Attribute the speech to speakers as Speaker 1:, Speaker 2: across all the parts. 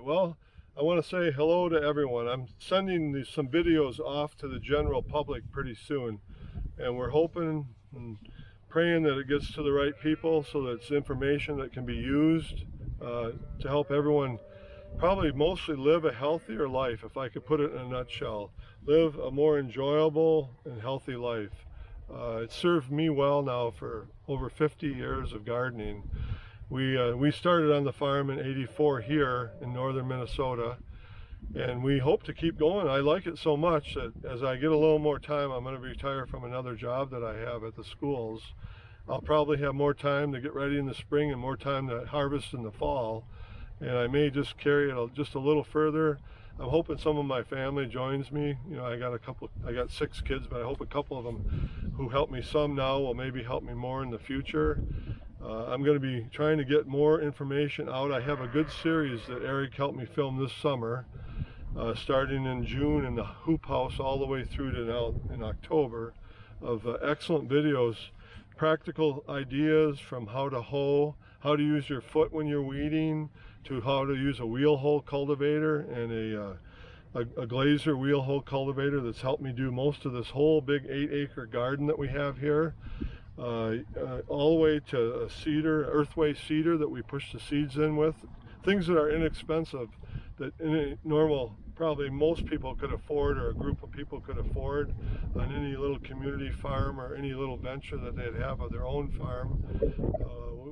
Speaker 1: Well, I want to say hello to everyone. I'm sending some videos off to the general public pretty soon, and we're hoping and praying that it gets to the right people so that it's information that can be used to help everyone probably mostly live a healthier life, if I could put it in a nutshell. Live a more enjoyable and healthy life. It's served me well now for over 50 years of gardening. We started on the farm in '84 here in northern Minnesota, and we hope to keep going. I like it so much that as I get a little more time, I'm going to retire from another job that I have at the schools. I'll probably have more time to get ready in the spring and more time to harvest in the fall, and I may just carry it just a little further. I'm hoping some of my family joins me. You know, I got 6 kids, but I hope a couple of them who help me some now will maybe help me more in the future. I'm going to be trying to get more information out. I have a good series that Eric helped me film this summer, starting in June in the hoop house all the way through to now in October, of excellent videos, practical ideas from how to hoe, how to use your foot when you're weeding, to how to use a wheel hoe cultivator and a glazer wheel hoe cultivator that's helped me do most of this whole big 8-acre garden that we have here. All the way to a cedar, earthway cedar that we push the seeds in with. Things that are inexpensive, that in a normal, probably most people could afford, or a group of people could afford on any little community farm or any little venture that they'd have of their own farm.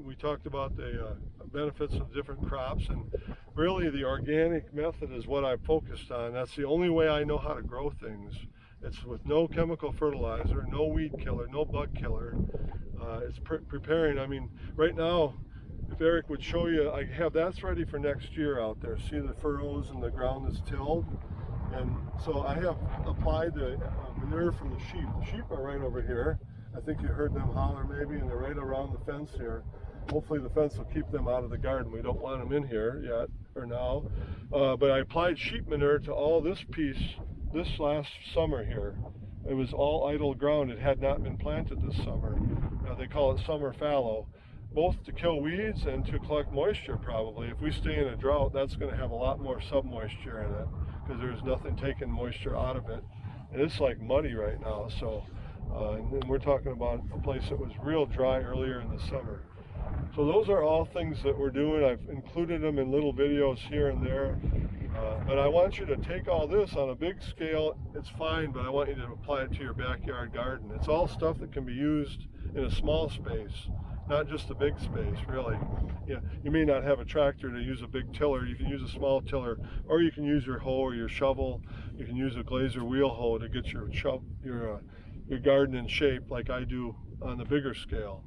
Speaker 1: We talked about the benefits of different crops, and really the organic method is what I focused on. That's the only way I know how to grow things. It's with no chemical fertilizer, no weed killer, no bug killer. It's preparing. I mean, right now, if Eric would show you, I have that's ready for next year out there. See the furrows and the ground is tilled. And so I have applied the manure from the sheep. The sheep are right over here. I think you heard them holler maybe, and they're right around the fence here. Hopefully the fence will keep them out of the garden. We don't want them in here yet, or now. But I applied sheep manure to all this piece this last summer here. It was all idle ground. It had not been planted this summer. They call it summer fallow, both to kill weeds and to collect moisture probably. If we stay in a drought, that's going to have a lot more sub-moisture in it because there's nothing taking moisture out of it. And it's like muddy right now. So, and we're talking about a place that was real dry earlier in the summer. So those are all things that we're doing. I've included them in little videos here and there. But I want you to take all this on a big scale. It's fine, but I want you to apply it to your backyard garden. It's all stuff that can be used in a small space, not just a big space, really. You may not have a tractor to use a big tiller. You can use a small tiller, or you can use your hoe or your shovel. You can use a glazer wheel hoe to get your garden in shape like I do on the bigger scale.